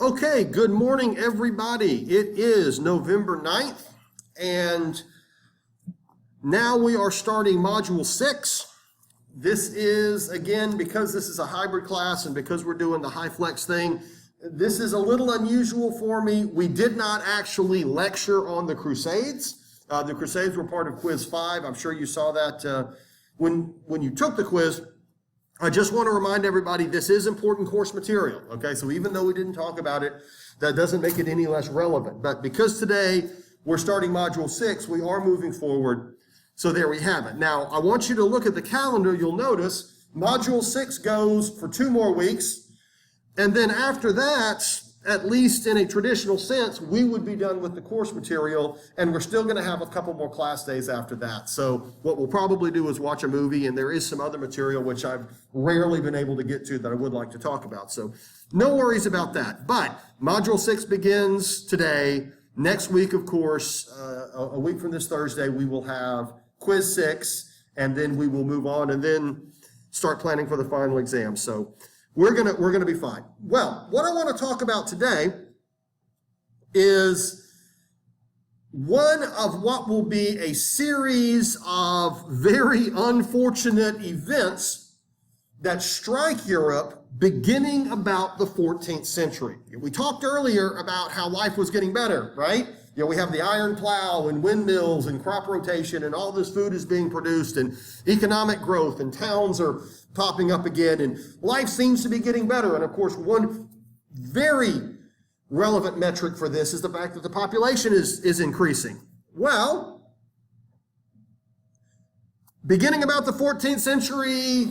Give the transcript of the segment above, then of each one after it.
Okay, good morning, everybody. It is November 9th, and now we are starting Module 6. This is, again, because this is a hybrid class and because we're doing the high flex thing, this is a little unusual for me. We did not actually lecture on the Crusades. The Crusades were part of Quiz 5. I'm sure you saw that when you took the quiz. I just want to remind everybody this is important course material, okay? So even though we didn't talk about it, that doesn't make it any less relevant. But because today we're starting Module 6, we are moving forward. So there we have it. Now, I want you to look at the calendar. You'll notice Module 6 goes for 2 more weeks. And then after that, at least in a traditional sense, we would be done with the course material, and we're still going to have a couple more class days after that. So what we'll probably do is watch a movie, and there is some other material which I've rarely been able to get to that I would like to talk about. So no worries about that. But Module 6 begins today. Next week, of course, a week from this Thursday, we will have Quiz 6, and then we will move on and then start planning for the final exam. So we're gonna be fine. Well, what I want to talk about today is one of what will be a series of very unfortunate events that strike Europe beginning about the 14th century. We talked earlier about how life was getting better, right? You know, we have the iron plow and windmills and crop rotation and all this food is being produced and economic growth and towns are popping up again and life seems to be getting better. And of course, one very relevant metric for this is the fact that the population is increasing. Well, beginning about the 14th century,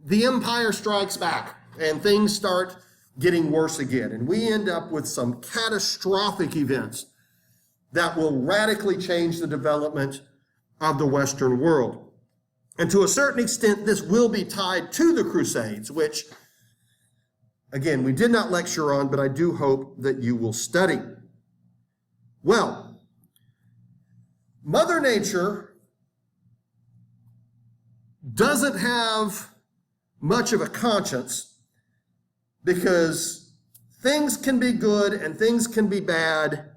the empire strikes back and things start getting worse again. And we end up with some catastrophic events that will radically change the development of the Western world. And to a certain extent, this will be tied to the Crusades, which, again, we did not lecture on, but I do hope that you will study. Well, Mother Nature doesn't have much of a conscience because things can be good and things can be bad,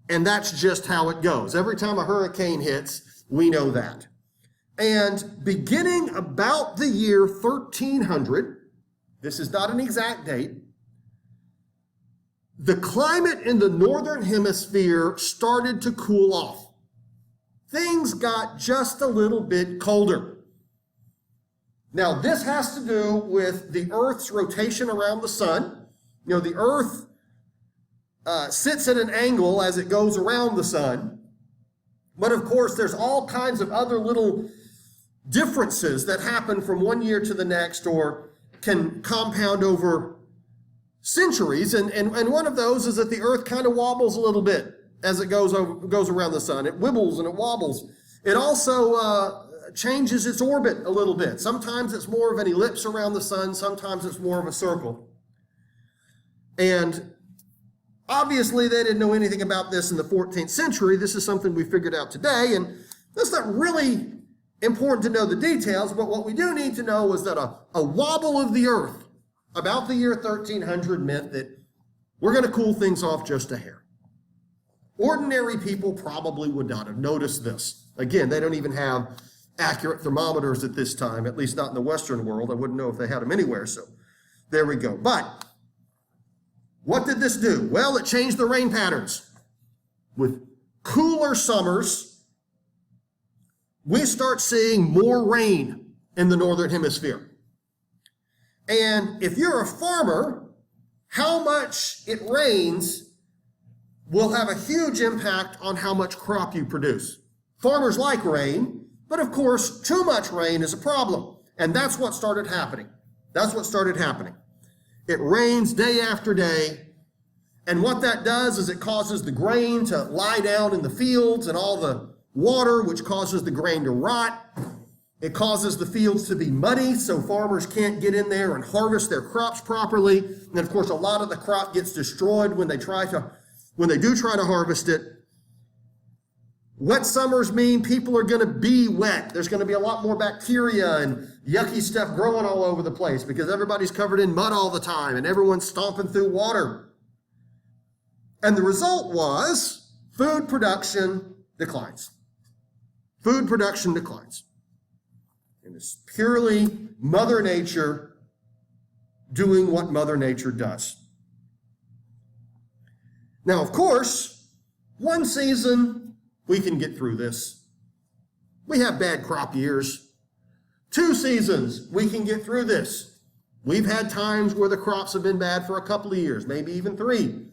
and that's just how it goes. Every time a hurricane hits, we know that. And beginning about the year 1300, this is not an exact date, the climate in the northern hemisphere started to cool off. Things got just a little bit colder. Now, this has to do with the Earth's rotation around the sun. You know, the Earth sits at an angle as it goes around the sun. But of course, there's all kinds of other little differences that happen from one year to the next or can compound over centuries. And one of those is that the Earth kind of wobbles a little bit as it goes around the sun. It wibbles and it wobbles. It also changes its orbit a little bit. Sometimes it's more of an ellipse around the sun. Sometimes it's more of a circle. And obviously, they didn't know anything about this in the 14th century. This is something we figured out today, and that's not really important to know the details, but what we do need to know is that a wobble of the Earth about the year 1300 meant that we're going to cool things off just a hair. Ordinary people probably would not have noticed this. Again, they don't even have accurate thermometers at this time, at least not in the Western world. I wouldn't know if they had them anywhere, so there we go. But what did this do? Well, it changed the rain patterns. With cooler summers, we start seeing more rain in the northern hemisphere. And if you're a farmer, how much it rains will have a huge impact on how much crop you produce. Farmers like rain, but of course, too much rain is a problem. And that's what started happening. It rains day after day. And what that does is it causes the grain to lie down in the fields and all the water, which causes the grain to rot. It causes the fields to be muddy, so farmers can't get in there and harvest their crops properly. And of course, a lot of the crop gets destroyed when they do try to harvest it. Wet summers mean people are going to be wet. There's going to be a lot more bacteria and yucky stuff growing all over the place because everybody's covered in mud all the time and everyone's stomping through water And the result was food production declines. Food production declines. And it's purely Mother Nature doing what Mother Nature does. Now, of course, one season, we can get through this. We have bad crop years. 2 seasons, we can get through this. We've had times where the crops have been bad for a couple of years, maybe even 3.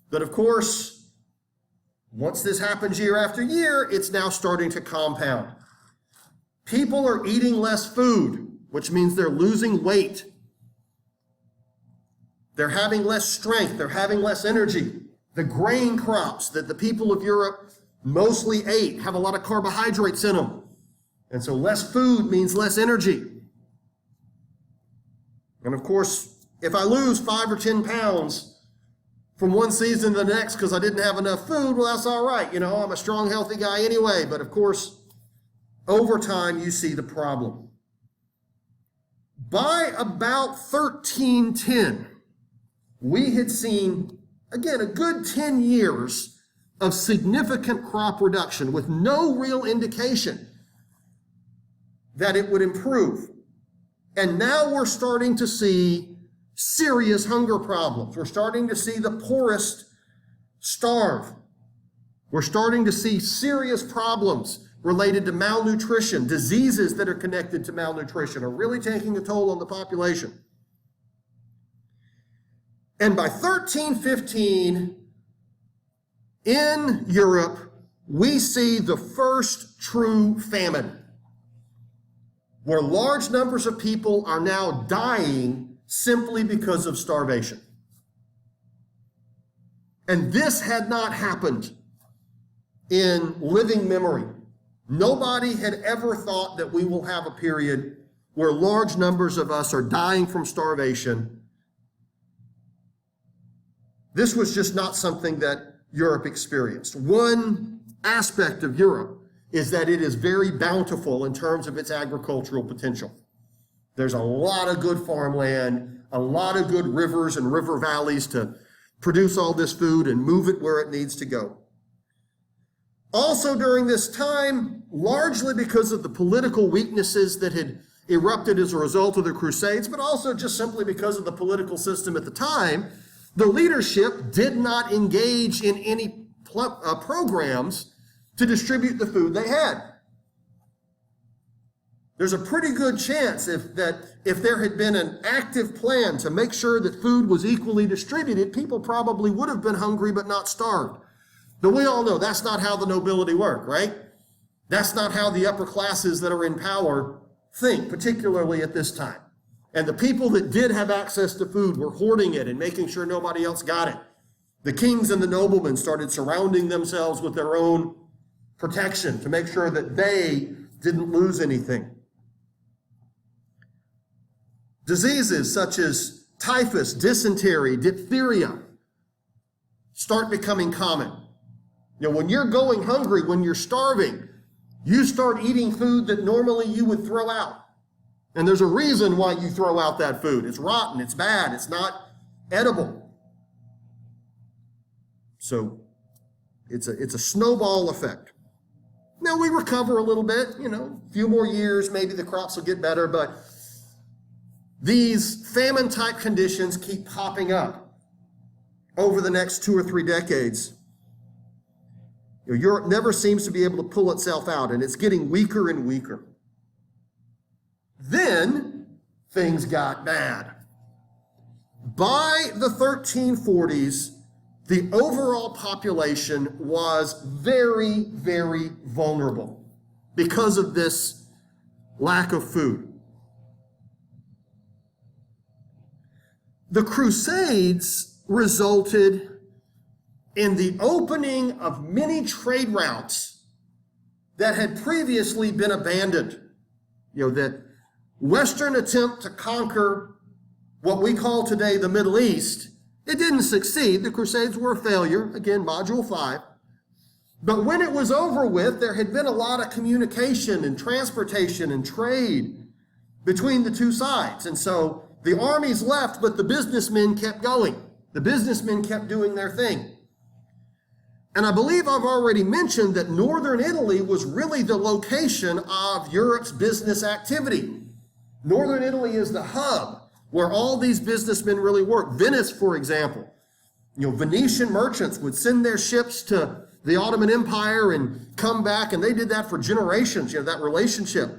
But of course, once this happens year after year, it's now starting to compound. People are eating less food, which means they're losing weight. They're having less strength. They're having less energy. The grain crops that the people of Europe mostly ate have a lot of carbohydrates in them. And so less food means less energy. And of course, if I lose 5 or 10 pounds from one season to the next because I didn't have enough food, well, that's all right. You know, I'm a strong, healthy guy anyway. But of course, over time, you see the problem. By about 1310, we had seen, again, a good 10 years of significant crop reduction with no real indication that it would improve. And now we're starting to see serious hunger problems. We're starting to see the poorest starve. We're starting to see serious problems related to malnutrition. Diseases that are connected to malnutrition are really taking a toll on the population. And by 1315, in Europe, we see the first true famine, where large numbers of people are now dying simply because of starvation. And this had not happened in living memory. Nobody had ever thought that we will have a period where large numbers of us are dying from starvation. This was just not something that Europe experienced. One aspect of Europe is that it is very bountiful in terms of its agricultural potential. There's a lot of good farmland, a lot of good rivers and river valleys to produce all this food and move it where it needs to go. Also during this time, largely because of the political weaknesses that had erupted as a result of the Crusades, but also just simply because of the political system at the time, the leadership did not engage in any programs to distribute the food they had. There's a pretty good chance if there had been an active plan to make sure that food was equally distributed, people probably would have been hungry but not starved. But we all know that's not how the nobility work, right? That's not how the upper classes that are in power think, particularly at this time. And the people that did have access to food were hoarding it and making sure nobody else got it. The kings and the noblemen started surrounding themselves with their own protection to make sure that they didn't lose anything. Diseases such as typhus, dysentery, diphtheria start becoming common. You know, when you're going hungry, when you're starving, you start eating food that normally you would throw out. And there's a reason why you throw out that food. It's rotten, it's bad, it's not edible. So it's a snowball effect. Now we recover a little bit, a few more years, maybe the crops will get better, but these famine-type conditions keep popping up over the next 2 or 3 decades. Europe never seems to be able to pull itself out, and it's getting weaker and weaker. Then things got bad. By the 1340s, the overall population was very, very vulnerable because of this lack of food. The Crusades resulted in the opening of many trade routes that had previously been abandoned. That Western attempt to conquer what we call today the Middle East, it didn't succeed. The Crusades were a failure, again, Module 5. But when it was over with, there had been a lot of communication and transportation and trade between the two sides. And so the armies left, but the businessmen kept going. The businessmen kept doing their thing. And I believe I've already mentioned that northern Italy was really the location of Europe's business activity. Northern Italy is the hub where all these businessmen really work. Venice, for example, Venetian merchants would send their ships to the Ottoman Empire and come back, and they did that for generations, that relationship.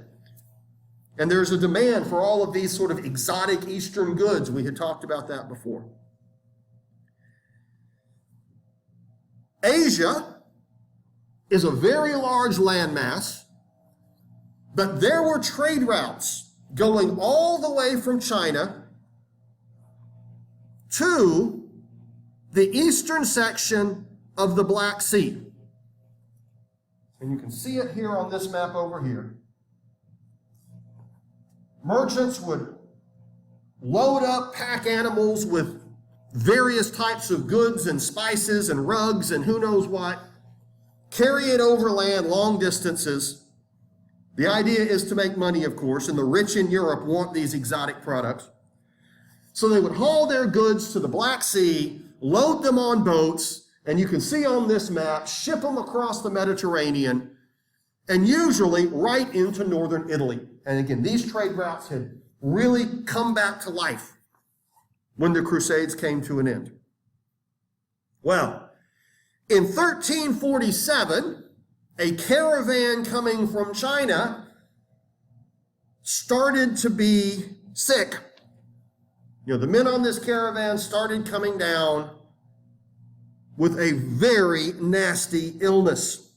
And there's a demand for all of these sort of exotic Eastern goods. We had talked about that before. Asia is a very large landmass, but there were trade routes going all the way from China to the eastern section of the Black Sea. And you can see it here on this map over here. Merchants would load up pack animals with various types of goods and spices and rugs and who knows what, carry it overland long distances. The idea is to make money, of course, and the rich in Europe want these exotic products. So they would haul their goods to the Black Sea, load them on boats, and you can see on this map, ship them across the Mediterranean, and usually right into northern Italy. And again, these trade routes had really come back to life when the Crusades came to an end. Well, in 1347, a caravan coming from China started to be sick. The men on this caravan started coming down with a very nasty illness.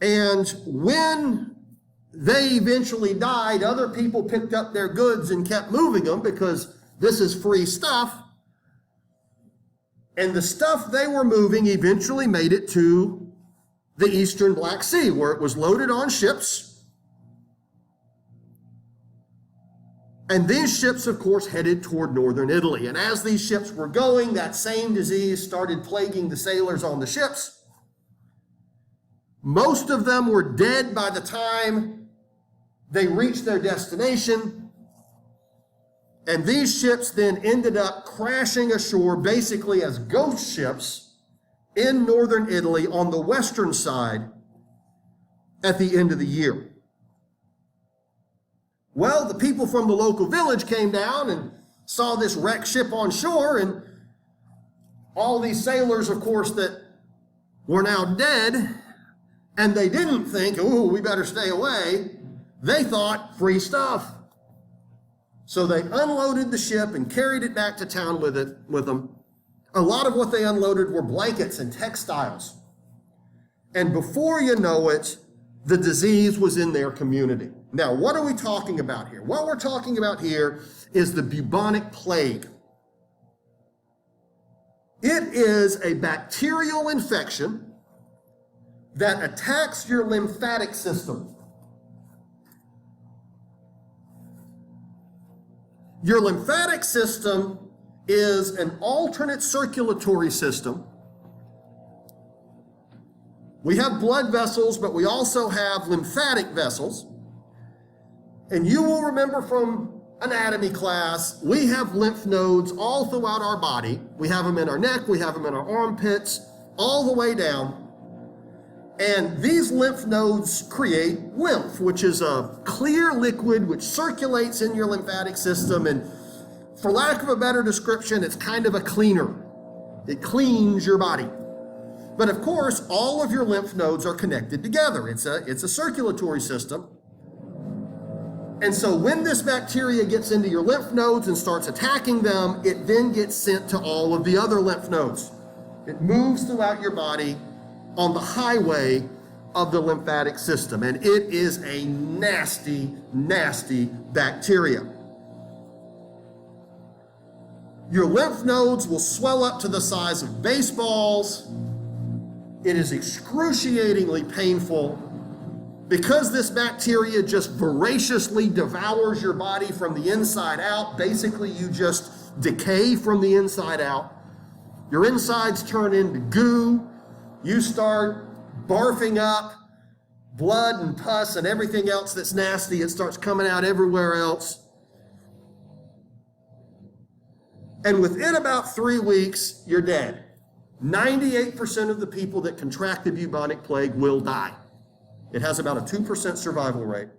And when they eventually died, other people picked up their goods and kept moving them because this is free stuff. And the stuff they were moving eventually made it to the eastern Black Sea, where it was loaded on ships. And these ships, of course, headed toward northern Italy. And as these ships were going, that same disease started plaguing the sailors on the ships. Most of them were dead by the time they reached their destination. And these ships then ended up crashing ashore basically as ghost ships in northern Italy on the western side at the end of the year. Well, the people from the local village came down and saw this wrecked ship on shore, and all these sailors, of course, that were now dead, and they didn't think, "Ooh, we better stay away." They thought, free stuff. So they unloaded the ship and carried it back to town with them. A lot of what they unloaded were blankets and textiles. And before you know it, the disease was in their community. Now, what are we talking about here? What we're talking about here is the bubonic plague. It is a bacterial infection that attacks your lymphatic system. Your lymphatic system is an alternate circulatory system. We have blood vessels, but we also have lymphatic vessels. And you will remember from anatomy class, we have lymph nodes all throughout our body. We have them in our neck, we have them in our armpits, all the way down. And these lymph nodes create lymph, which is a clear liquid which circulates in your lymphatic system. And for lack of a better description, it's kind of a cleaner. It cleans your body. But of course, all of your lymph nodes are connected together. It's a circulatory system. And so when this bacteria gets into your lymph nodes and starts attacking them, it then gets sent to all of the other lymph nodes. It moves throughout your body on the highway of the lymphatic system. And it is a nasty, nasty bacteria. Your lymph nodes will swell up to the size of baseballs. It is excruciatingly painful. Because this bacteria just voraciously devours your body from the inside out, basically you just decay from the inside out. Your insides turn into goo. You start barfing up blood and pus and everything else that's nasty. It starts coming out everywhere else. And within about 3 weeks, you're dead. 98% of the people that contract the bubonic plague will die. It has about a 2% survival rate.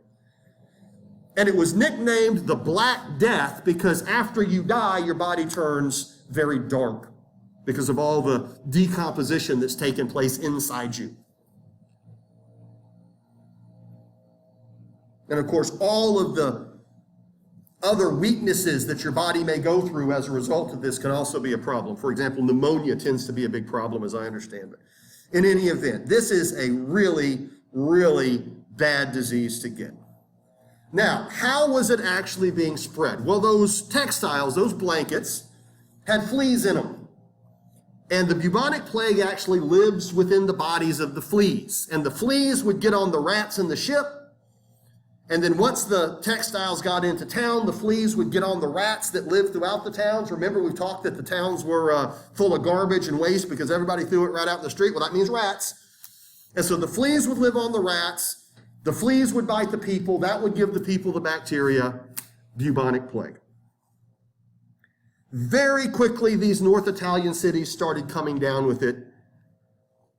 And it was nicknamed the Black Death because after you die, your body turns very dark because of all the decomposition that's taken place inside you. And of course, all of the other weaknesses that your body may go through as a result of this can also be a problem. For example, pneumonia tends to be a big problem, as I understand it. In any event, this is a really, really bad disease to get. Now, how was it actually being spread? Well, those textiles, those blankets, had fleas in them. And the bubonic plague actually lives within the bodies of the fleas. And the fleas would get on the rats in the ship. And then once the textiles got into town, the fleas would get on the rats that lived throughout the towns. Remember, we talked that the towns were full of garbage and waste because everybody threw it right out in the street. Well, that means rats. And so the fleas would live on the rats. The fleas would bite the people. That would give the people the bacteria, bubonic plague. Very quickly, these North Italian cities started coming down with it.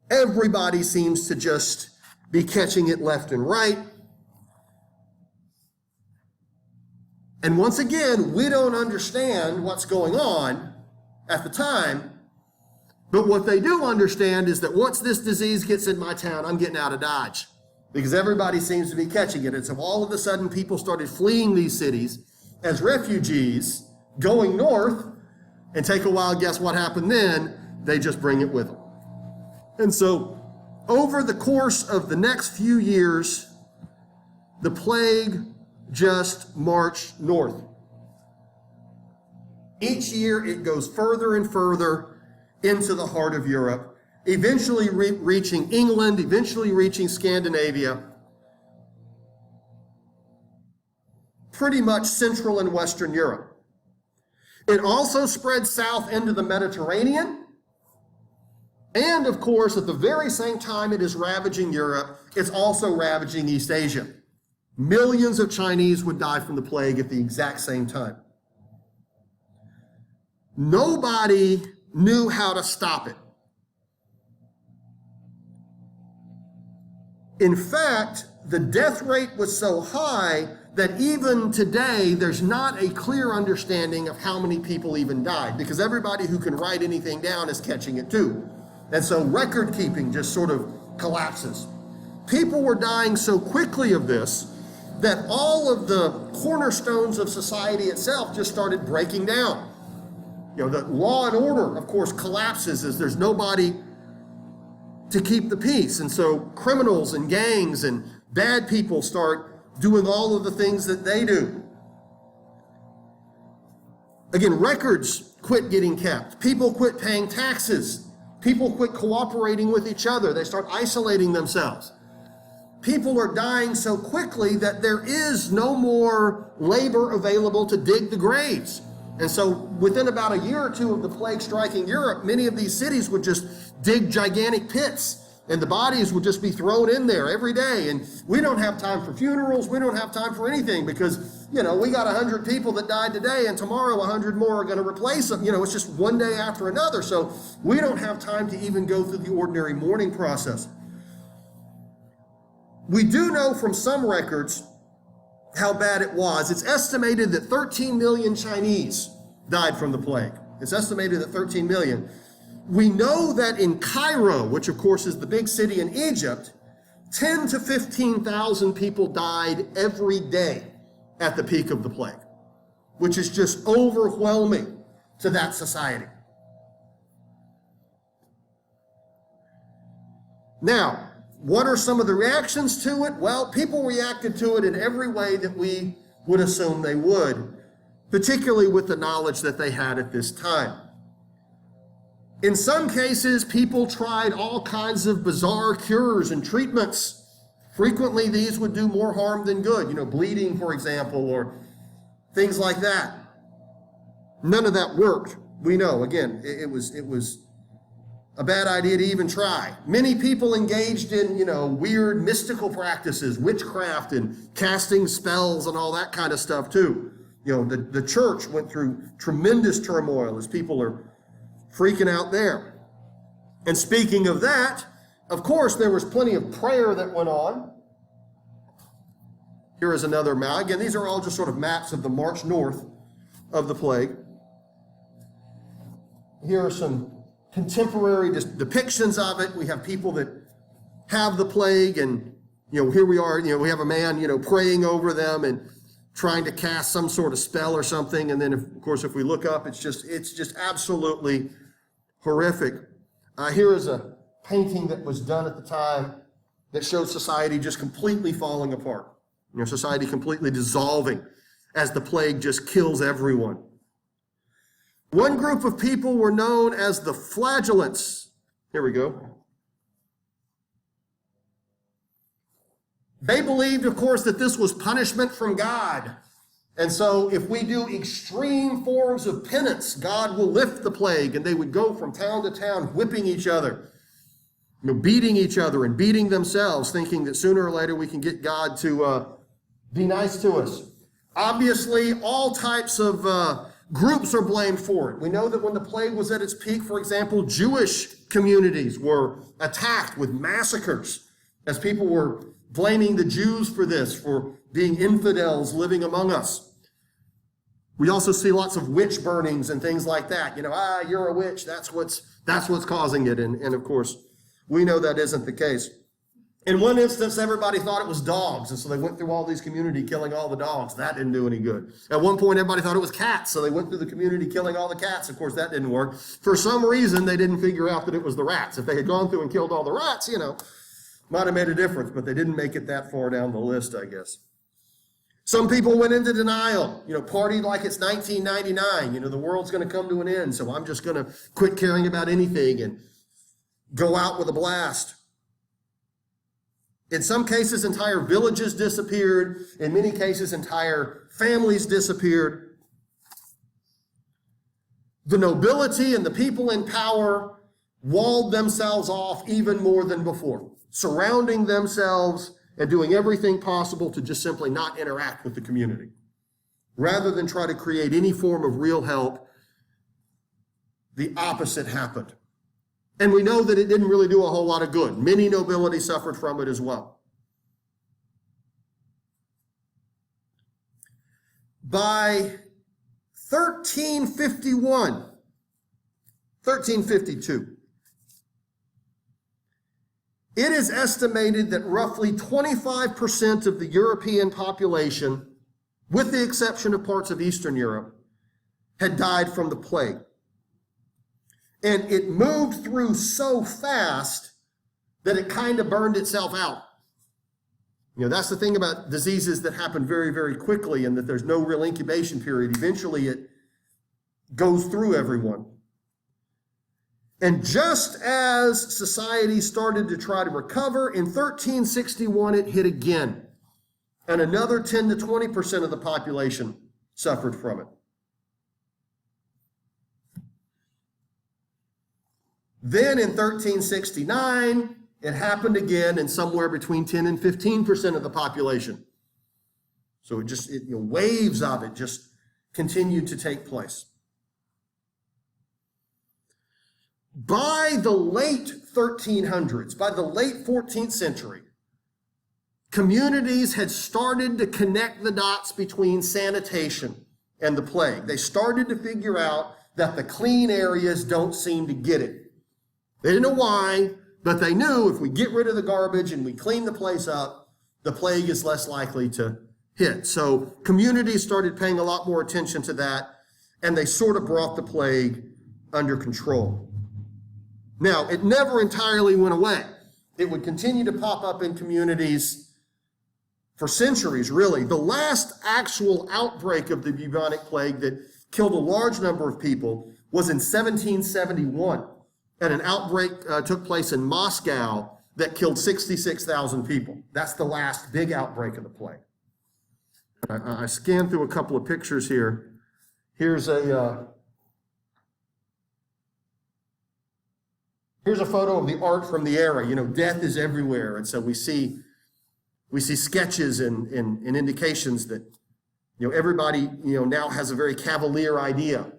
Everybody seems to just be catching it left and right. And once again, we don't understand what's going on at the time, but what they do understand is that once this disease gets in my town, I'm getting out of Dodge because everybody seems to be catching it. And so all of a sudden, people started fleeing these cities as refugees, going north, and take a while, guess what happened then? They just bring it with them. And so over the course of the next few years, the plague just marched north. Each year it goes further and further into the heart of Europe, eventually reaching England, eventually reaching Scandinavia, pretty much Central and Western Europe. It also spread south into the Mediterranean. And of course, at the very same time it is ravaging Europe, it's also ravaging East Asia. Millions of Chinese would die from the plague at the exact same time. Nobody knew how to stop it. In fact, the death rate was so high that even today, there's not a clear understanding of how many people even died, because everybody who can write anything down is catching it too. And so record keeping just sort of collapses. People were dying so quickly of this that all of the cornerstones of society itself just started breaking down. You know, the law and order, of course, collapses as there's nobody to keep the peace. And so criminals and gangs and bad people start doing all of the things that they do. Again, records quit getting kept. People quit paying taxes. People quit cooperating with each other. They start isolating themselves. People are dying so quickly that there is no more labor available to dig the graves. And so within about a year or two of the plague striking Europe, many of these cities would just dig gigantic pits, and the bodies would just be thrown in there every day. And we don't have time for funerals. We don't have time for anything because, you know, we got 100 people that died today and tomorrow 100 more are going to replace them. You know, it's just one day after another. So we don't have time to even go through the ordinary mourning process. We do know from some records how bad it was. It's estimated that 13 million Chinese died from the plague. It's estimated that 13 million. We know that in Cairo, which of course is the big city in Egypt, 10 to 15,000 people died every day at the peak of the plague, which is just overwhelming to that society. Now, what are some of the reactions to it? Well, people reacted to it in every way that we would assume they would, particularly with the knowledge that they had at this time. In some cases, people tried all kinds of bizarre cures and treatments. Frequently, these would do more harm than good, you know, bleeding, for example, or things like that. None of that worked. We know, again, it was a bad idea to even try. Many people engaged in, you know, weird mystical practices, witchcraft and casting spells and all that kind of stuff too. The church went through tremendous turmoil as people are freaking out there. And speaking of that, of course, there was plenty of prayer that went on. Here is another map. Again, these are all just sort of maps of the march north of the plague. Here are some contemporary depictions of it. We have people that have the plague, and here we are, we have a man, praying over them and trying to cast some sort of spell or something. And then, of course, if we look up, it's just absolutely horrific. Here is a painting that was done at the time that shows society just completely falling apart. Society completely dissolving as the plague just kills everyone. One group of people were known as the flagellants. Here we go. They believed, of course, that this was punishment from God. And so if we do extreme forms of penance, God will lift the plague. And they would go from town to town whipping each other, beating each other and beating themselves, thinking that sooner or later we can get God to be nice to us. Obviously, all types of groups are blamed for it. We know that when the plague was at its peak, for example, Jewish communities were attacked with massacres as people were blaming the Jews for this, for being infidels living among us. We also see lots of witch burnings and things like that. You're a witch, that's what's causing it. And of course, we know that isn't the case. In one instance, everybody thought it was dogs, and so they went through all these community killing all the dogs. That didn't do any good. At one point, everybody thought it was cats, so they went through the community killing all the cats. Of course, that didn't work. For some reason, they didn't figure out that it was the rats. If they had gone through and killed all the rats, might have made a difference, but they didn't make it that far down the list, I guess. Some people went into denial, partied like it's 1999. The world's going to come to an end, so I'm just going to quit caring about anything and go out with a blast. In some cases, entire villages disappeared. In many cases, entire families disappeared. The nobility and the people in power walled themselves off even more than before, surrounding themselves and doing everything possible to just simply not interact with the community. Rather than try to create any form of real help, the opposite happened. And we know that it didn't really do a whole lot of good. Many nobility suffered from it as well. By 1352, it is estimated that roughly 25% of the European population, with the exception of parts of Eastern Europe, had died from the plague. And it moved through so fast that it kind of burned itself out. That's the thing about diseases that happen very, very quickly and that there's no real incubation period. Eventually it goes through everyone. And just as society started to try to recover, in 1361 it hit again. And another 10 to 20% of the population suffered from it. Then in 1369, it happened again, and somewhere between 10 and 15% of the population. So waves of it just continued to take place. By the late 1300s, by the late 14th century, communities had started to connect the dots between sanitation and the plague. They started to figure out that the clean areas don't seem to get it. They didn't know why, but they knew if we get rid of the garbage and we clean the place up, the plague is less likely to hit. So communities started paying a lot more attention to that, and they sort of brought the plague under control. Now, it never entirely went away. It would continue to pop up in communities for centuries, really. The last actual outbreak of the bubonic plague that killed a large number of people was in 1771. And an outbreak took place in Moscow that killed 66,000 people. That's the last big outbreak of the plague. I scanned through a couple of pictures here. Here's a photo of the art from the era. Death is everywhere, and so we see sketches and indications that everybody, now has a very cavalier idea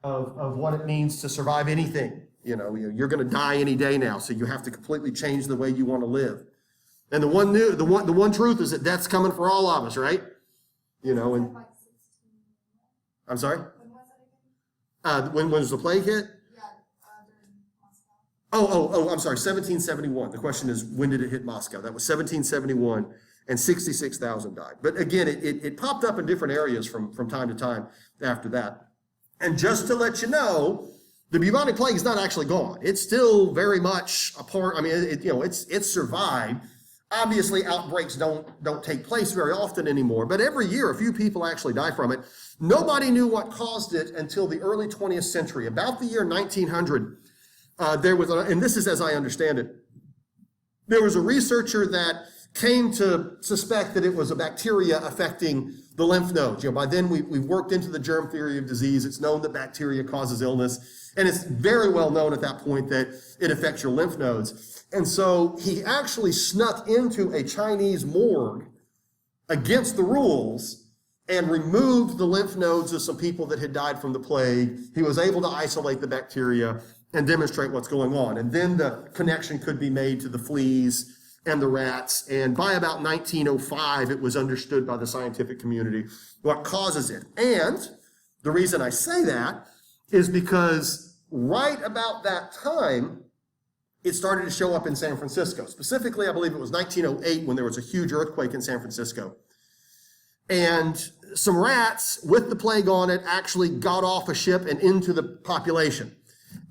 of what it means to survive anything. You're going to die any day now, so you have to completely change the way you want to live. And the one truth is that death's coming for all of us, right? And I'm sorry. When was the plague hit? I'm sorry, 1771. The question is, when did it hit Moscow? That was 1771, and 66,000 died. But again, it popped up in different areas from time to time after that. And just to let you know, the bubonic plague is not actually gone. It's still very much a part. I mean, it's survived. Obviously, outbreaks don't take place very often anymore, but every year a few people actually die from it. Nobody knew what caused it until the early 20th century. About the year 1900, there was, and this is as I understand it, there was a researcher that came to suspect that it was a bacteria affecting the lymph nodes. By then we've worked into the germ theory of disease. It's known that bacteria causes illness, and it's very well known at that point that it affects your lymph nodes. And so he actually snuck into a Chinese morgue against the rules and removed the lymph nodes of some people that had died from the plague. He was able to isolate the bacteria and demonstrate what's going on. And then the connection could be made to the fleas and the rats. And by about 1905, it was understood by the scientific community what causes it. And the reason I say that is because right about that time, it started to show up in San Francisco. Specifically, I believe it was 1908 when there was a huge earthquake in San Francisco. And some rats with the plague on it actually got off a ship and into the population.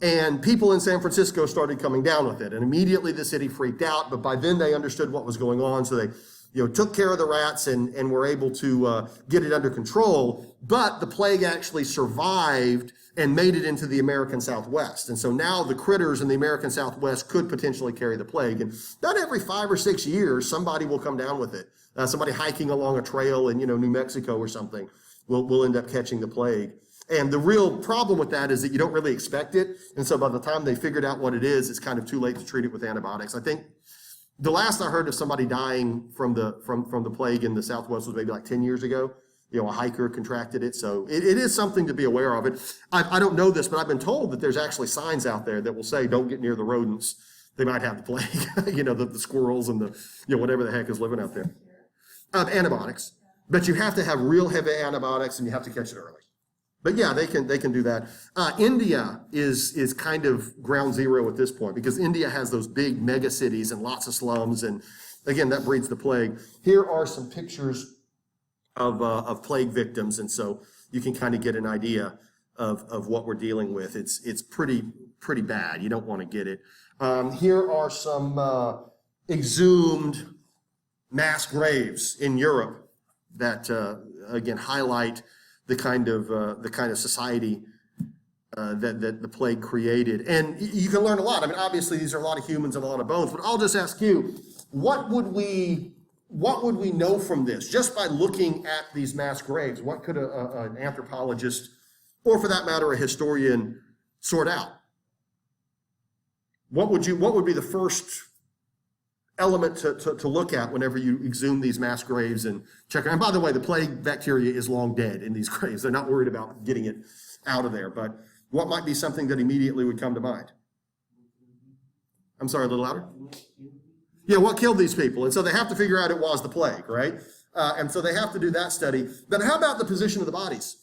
And people in San Francisco started coming down with it. And immediately the city freaked out, but by then they understood what was going on. So they took care of the rats and were able to get it under control. But the plague actually survived and made it into the American Southwest. And so now the critters in the American Southwest could potentially carry the plague. And not every 5 or 6 years, somebody will come down with it. Somebody hiking along a trail in, New Mexico or something will end up catching the plague. And the real problem with that is that you don't really expect it. And so by the time they figured out what it is, it's kind of too late to treat it with antibiotics. I think the last I heard of somebody dying from the plague in the Southwest was maybe like 10 years ago. A hiker contracted it. So it is something to be aware of. I don't know this, but I've been told that there's actually signs out there that will say, don't get near the rodents. They might have the plague, the squirrels and the, whatever the heck is living out there. Antibiotics. But you have to have real heavy antibiotics and you have to catch it early. But yeah, they can do that. India is kind of ground zero at this point because India has those big mega cities and lots of slums. And again, that breeds the plague. Here are some pictures of plague victims, and so you can kind of get an idea of what we're dealing with. It's pretty bad. You don't want to get it. Here are some exhumed mass graves in Europe that again highlight the kind of society that the plague created. And you can learn a lot. I mean, obviously these are a lot of humans and a lot of bones. But I'll just ask you, what would we know from this just by looking at these mass graves? What could an anthropologist, or for that matter, a historian, sort out? What would be the first element to look at whenever you exhume these mass graves and check? And by the way, the plague bacteria is long dead in these graves. They're not worried about getting it out of there. But what might be something that immediately would come to mind? I'm sorry, a little louder? Yeah, what killed these people? And so they have to figure out it was the plague, right? And so they have to do that study. But how about the position of the bodies,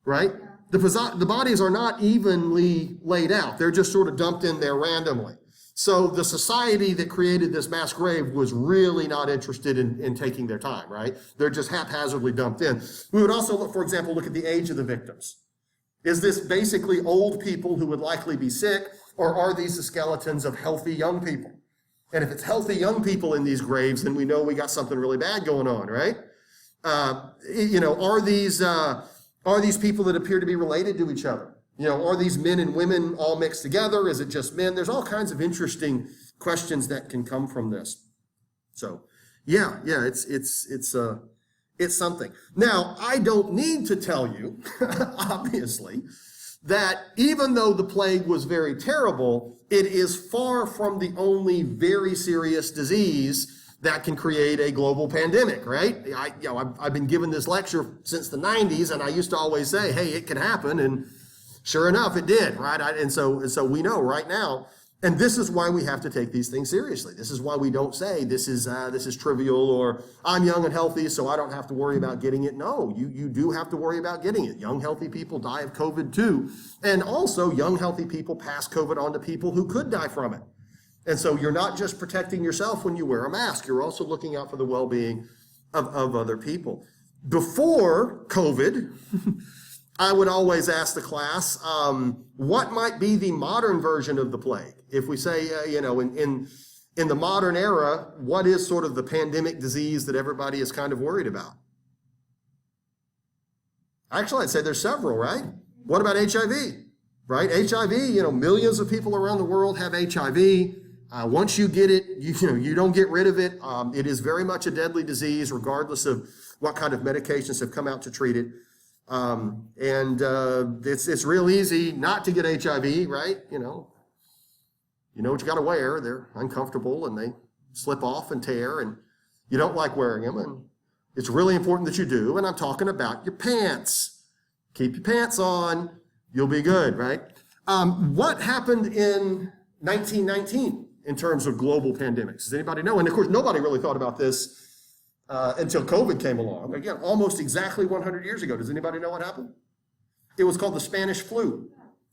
right? The bodies are not evenly laid out. They're just sort of dumped in there randomly. So the society that created this mass grave was really not interested in taking their time, right? They're just haphazardly dumped in. We would also, for example, look at the age of the victims. Is this basically old people who would likely be sick, or are these the skeletons of healthy young people? And if it's healthy young people in these graves, then we know we got something really bad going on, right? Are these people that appear to be related to each other? Are these men and women all mixed together? Is it just men? There's all kinds of interesting questions that can come from this. So, yeah, it's something. Now, I don't need to tell you, obviously, that even though the plague was very terrible, it is far from the only very serious disease that can create a global pandemic, right? I've been giving this lecture since the 90s, and I used to always say, hey, it can happen, and sure enough, it did, right? And so we know right now, and this is why we have to take these things seriously. This is why we don't say this is trivial, or I'm young and healthy, so I don't have to worry about getting it. No, you do have to worry about getting it. Young, healthy people die of COVID too. And also, young, healthy people pass COVID on to people who could die from it. And so you're not just protecting yourself when you wear a mask, you're also looking out for the well-being of other people. Before COVID, I would always ask the class, what might be the modern version of the plague? If we say, in the modern era, what is sort of the pandemic disease that everybody is kind of worried about? Actually, I'd say there's several, right? What about HIV, right? HIV, millions of people around the world have HIV. Once you get it, you don't get rid of it. It is very much a deadly disease, regardless of what kind of medications have come out to treat it. It's real easy not to get HIV, right? You know what you got to wear. They're uncomfortable and they slip off and tear, and you don't like wearing them. And it's really important that you do. And I'm talking about your pants. Keep your pants on. You'll be good, right? What happened in 1919 in terms of global pandemics? Does anybody know? And of course, nobody really thought about this until COVID came along. Again, almost exactly 100 years ago. Does anybody know what happened? It was called the Spanish flu.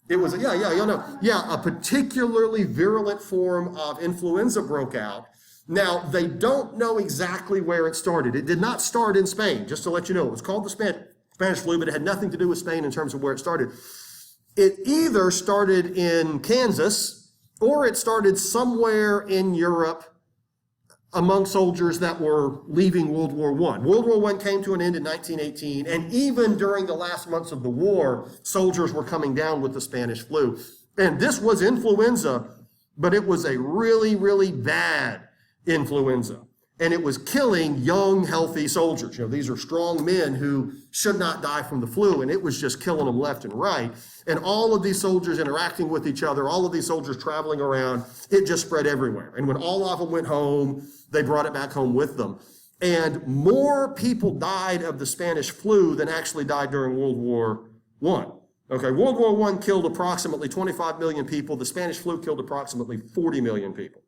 It was, a particularly virulent form of influenza broke out. Now, they don't know exactly where it started. It did not start in Spain, just to let you know. It was called the Spanish flu, but it had nothing to do with Spain in terms of where it started. It either started in Kansas, or it started somewhere in Europe among soldiers that were leaving World War I. World War I came to an end in 1918, and even during the last months of the war, soldiers were coming down with the Spanish flu. And this was influenza, but it was a really, really bad influenza. And it was killing young, healthy soldiers. These are strong men who should not die from the flu, and it was just killing them left and right. And all of these soldiers interacting with each other, all of these soldiers traveling around, it just spread everywhere. And when all of them went home, they brought it back home with them. And more people died of the Spanish flu than actually died during World War I. Okay, World War I killed approximately 25 million people. The Spanish flu killed approximately 40 million people.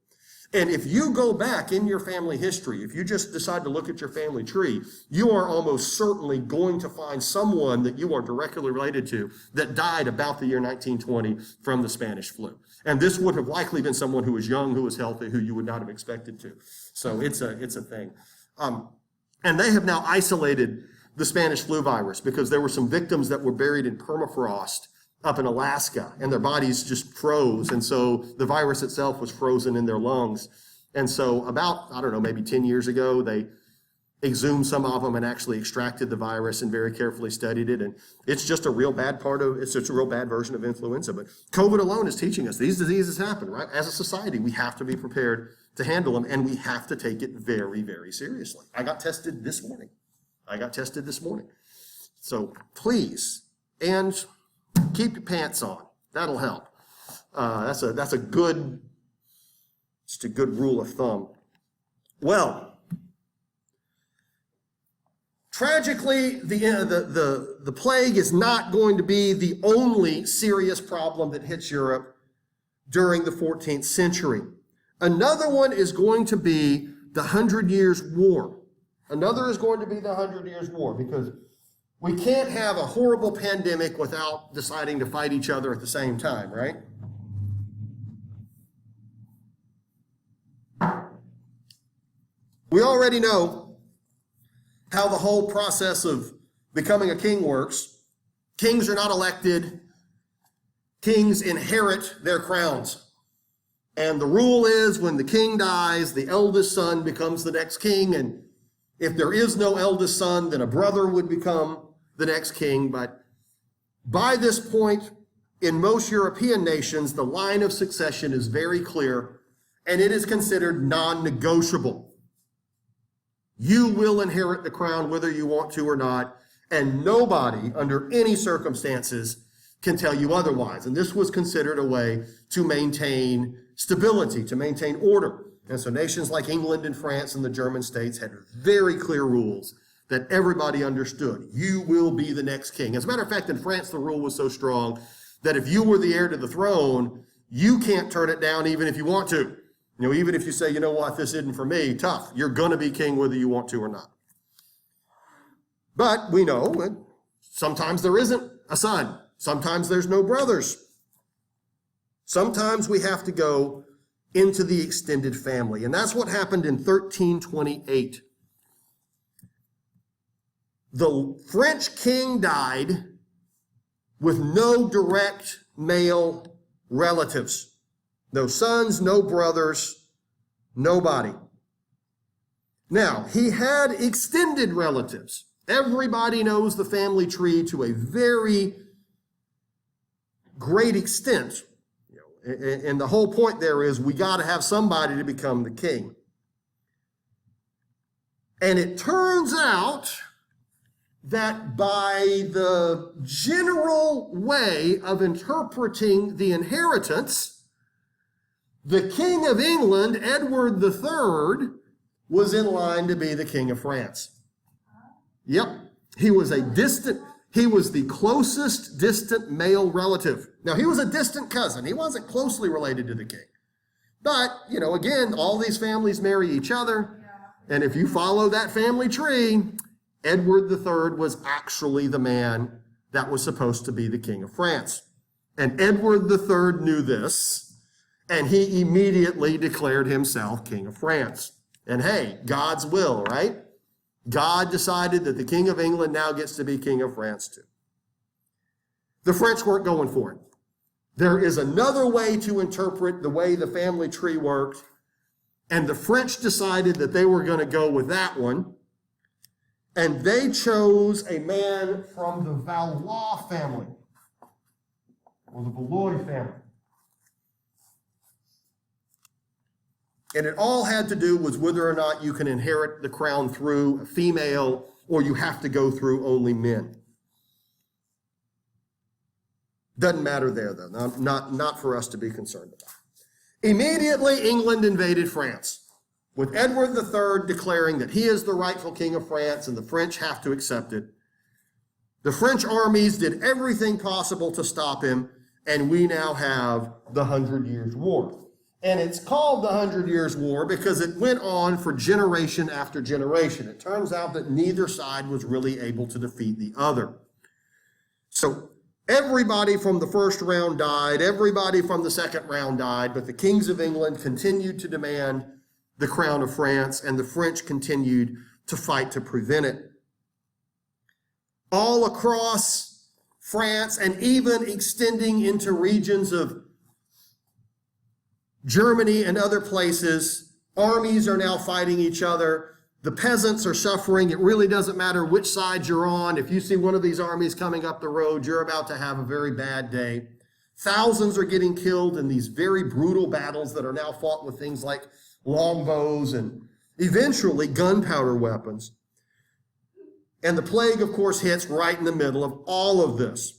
And if you go back in your family history, if you just decide to look at your family tree, you are almost certainly going to find someone that you are directly related to that died about the year 1920 from the Spanish flu. And this would have likely been someone who was young, who was healthy, who you would not have expected to. So it's a thing. And they have now isolated the Spanish flu virus because there were some victims that were buried in permafrost up in Alaska, and their bodies just froze. And so the virus itself was frozen in their lungs. And so about, maybe 10 years ago, they exhumed some of them and actually extracted the virus and very carefully studied it. And it's just a real bad it's just a real bad version of influenza. But COVID alone is teaching us these diseases happen, right? As a society, we have to be prepared to handle them, and we have to take it very, very seriously. I got tested this morning. So please, and keep your pants on. That'll help. That's a good rule of thumb. Well, tragically, the plague is not going to be the only serious problem that hits Europe during the 14th century. Another one is going to be the 100 Years' War. Another is going to be the 100 Years' War, because we can't have a horrible pandemic without deciding to fight each other at the same time, right? We already know how the whole process of becoming a king works. Kings are not elected. Kings inherit their crowns. And the rule is when the king dies, the eldest son becomes the next king. And if there is no eldest son, then a brother would become the next king. But by this point, in most European nations, the line of succession is very clear, and it is considered non-negotiable. You will inherit the crown whether you want to or not, and nobody under any circumstances can tell you otherwise. And this was considered a way to maintain stability, to maintain order. And so nations like England and France and the German states had very clear rules that everybody understood. You will be the next king. As a matter of fact, in France, the rule was so strong that if you were the heir to the throne, you can't turn it down even if you want to. Even if you say, you know what, this isn't for me, tough. You're going to be king whether you want to or not. But we know that sometimes there isn't a son. Sometimes there's no brothers. Sometimes we have to go into the extended family. And that's what happened in 1328. The French king died with no direct male relatives. No sons, no brothers, nobody. Now, he had extended relatives. Everybody knows the family tree to a very great extent. And the whole point there is we got to have somebody to become the king. And it turns out that by the general way of interpreting the inheritance, the King of England, Edward III, was in line to be the King of France. Yep, he was the closest distant male relative. Now, he was a distant cousin. He wasn't closely related to the king. But, again, all these families marry each other. And if you follow that family tree, Edward III was actually the man that was supposed to be the King of France. And Edward III knew this, and he immediately declared himself King of France. And hey, God's will, right? God decided that the King of England now gets to be King of France too. The French weren't going for it. There is another way to interpret the way the family tree worked, and the French decided that they were going to go with that one. And they chose a man from the Valois family, or the Valois family. And it all had to do with whether or not you can inherit the crown through a female, or you have to go through only men. Doesn't matter there, though. Not for us to be concerned about. Immediately, England invaded France, with Edward III declaring that he is the rightful king of France and the French have to accept it. The French armies did everything possible to stop him, and we now have the 100 Years' War. And it's called the 100 Years' War because it went on for generation after generation. It turns out that neither side was really able to defeat the other. So everybody from the first round died, everybody from the second round died, but the kings of England continued to demand the crown of France, and the French continued to fight to prevent it. All across France, and even extending into regions of Germany and other places, armies are now fighting each other. The peasants are suffering. It really doesn't matter which side you're on. If you see one of these armies coming up the road, you're about to have a very bad day. Thousands are getting killed in these very brutal battles that are now fought with things like longbows and eventually gunpowder weapons. And the plague, of course, hits right in the middle of all of this.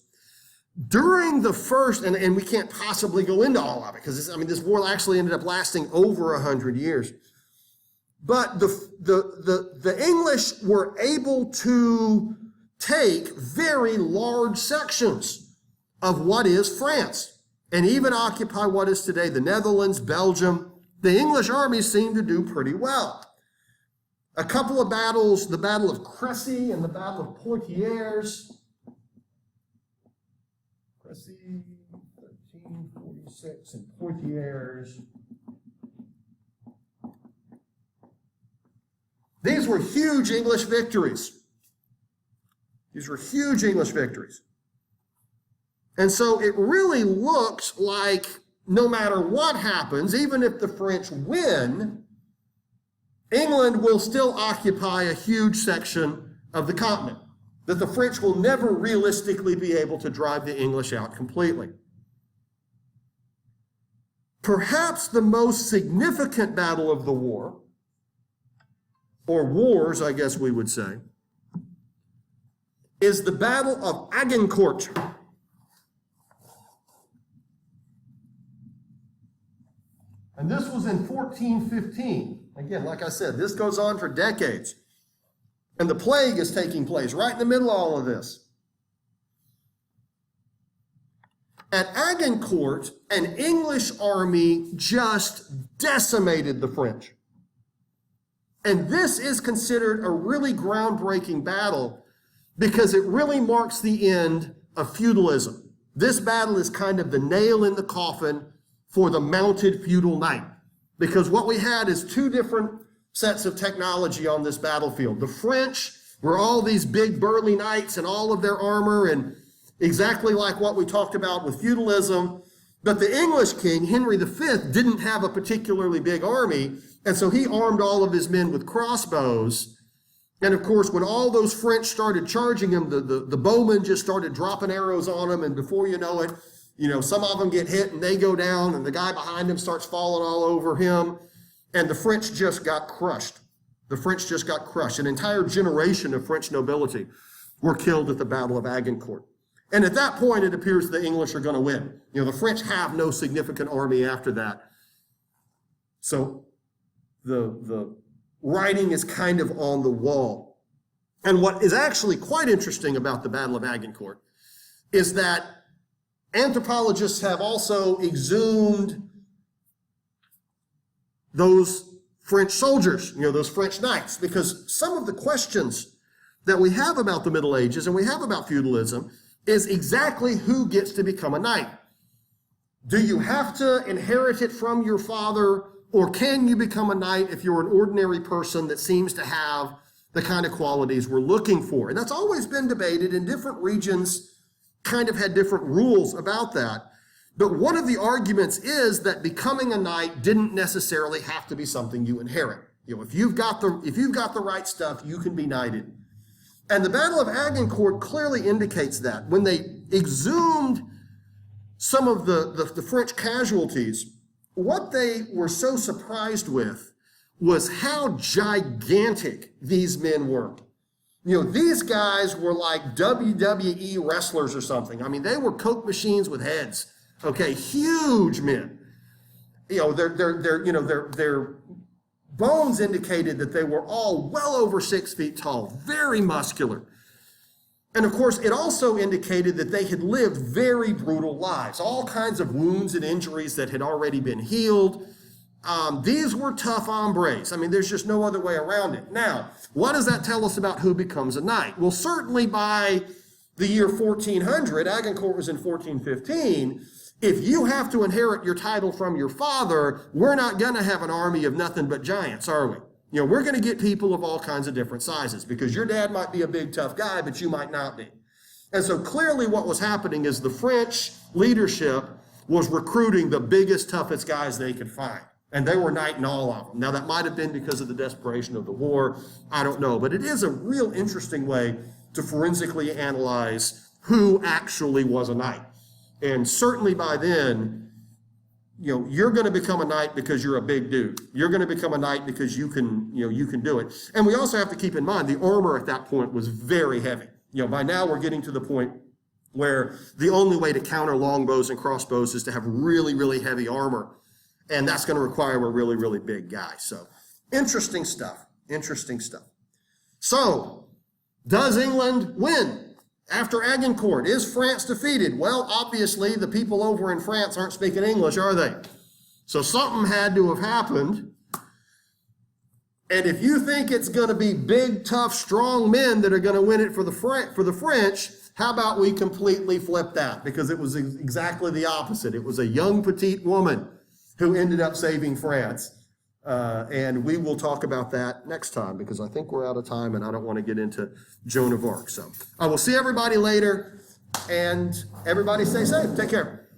During the first, and we can't possibly go into all of it, because this war actually ended up lasting over 100 years. But the English were able to take very large sections of what is France, and even occupy what is today the Netherlands, Belgium. The English army seemed to do pretty well. A couple of battles, the Battle of Crécy and the Battle of Poitiers. Crécy, 1346, and Poitiers. These were huge English victories. These were huge English victories. And so it really looks like no matter what happens, even if the French win, England will still occupy a huge section of the continent, that the French will never realistically be able to drive the English out completely. Perhaps the most significant battle of the war, or wars, I guess we would say, is the Battle of Agincourt. And this was in 1415. Again, like I said, this goes on for decades. And the plague is taking place right in the middle of all of this. At Agincourt, an English army just decimated the French. And this is considered a really groundbreaking battle because it really marks the end of feudalism. This battle is kind of the nail in the coffin for the mounted feudal knight, because what we had is two different sets of technology on this battlefield. The French were all these big burly knights and all of their armor, and exactly like what we talked about with feudalism. But the English king, Henry V, didn't have a particularly big army, and so he armed all of his men with crossbows. And of course, when all those French started charging him, the bowmen just started dropping arrows on him, and before you know it, some of them get hit and they go down, and the guy behind him starts falling all over him, and the French just got crushed. The French just got crushed. An entire generation of French nobility were killed at the Battle of Agincourt. And at that point, it appears the English are going to win. The French have no significant army after that. So the writing is kind of on the wall. And what is actually quite interesting about the Battle of Agincourt is that anthropologists have also exhumed those French soldiers, those French knights, because some of the questions that we have about the Middle Ages and we have about feudalism is exactly who gets to become a knight. Do you have to inherit it from your father, or can you become a knight if you're an ordinary person that seems to have the kind of qualities we're looking for? And that's always been debated, and different regions kind of had different rules about that. But one of the arguments is that becoming a knight didn't necessarily have to be something you inherit. If you've got the right stuff, you can be knighted. And the Battle of Agincourt clearly indicates that. When they exhumed some of the French casualties, what they were so surprised with was how gigantic these men were. These guys were like WWE wrestlers or something. I mean, they were Coke machines with heads. Okay, huge men. Their bones indicated that they were all well over 6 feet tall, very muscular. And of course, it also indicated that they had lived very brutal lives, all kinds of wounds and injuries that had already been healed. These were tough hombres. I mean, there's just no other way around it. Now, what does that tell us about who becomes a knight? Well, certainly by the year 1400, Agincourt was in 1415, if you have to inherit your title from your father, we're not going to have an army of nothing but giants, are we? We're going to get people of all kinds of different sizes, because your dad might be a big, tough guy, but you might not be. And so clearly what was happening is the French leadership was recruiting the biggest, toughest guys they could find. And they were knighting all of them. Now, that might have been because of the desperation of the war. I don't know. But it is a real interesting way to forensically analyze who actually was a knight. And certainly by then, you're going to become a knight because you're a big dude. You're going to become a knight because you can do it. And we also have to keep in mind the armor at that point was very heavy. By now we're getting to the point where the only way to counter longbows and crossbows is to have really, really heavy armor. And that's going to require a really, really big guy. So interesting stuff. So does England win after Agincourt? Is France defeated? Well, obviously the people over in France aren't speaking English, are they? So something had to have happened. And if you think it's going to be big, tough, strong men that are going to win it for the French, how about we completely flip that? Because it was exactly the opposite. It was a young, petite woman who ended up saving France. And we will talk about that next time, because I think we're out of time and I don't want to get into Joan of Arc. So I will see everybody later, and everybody stay safe. Take care.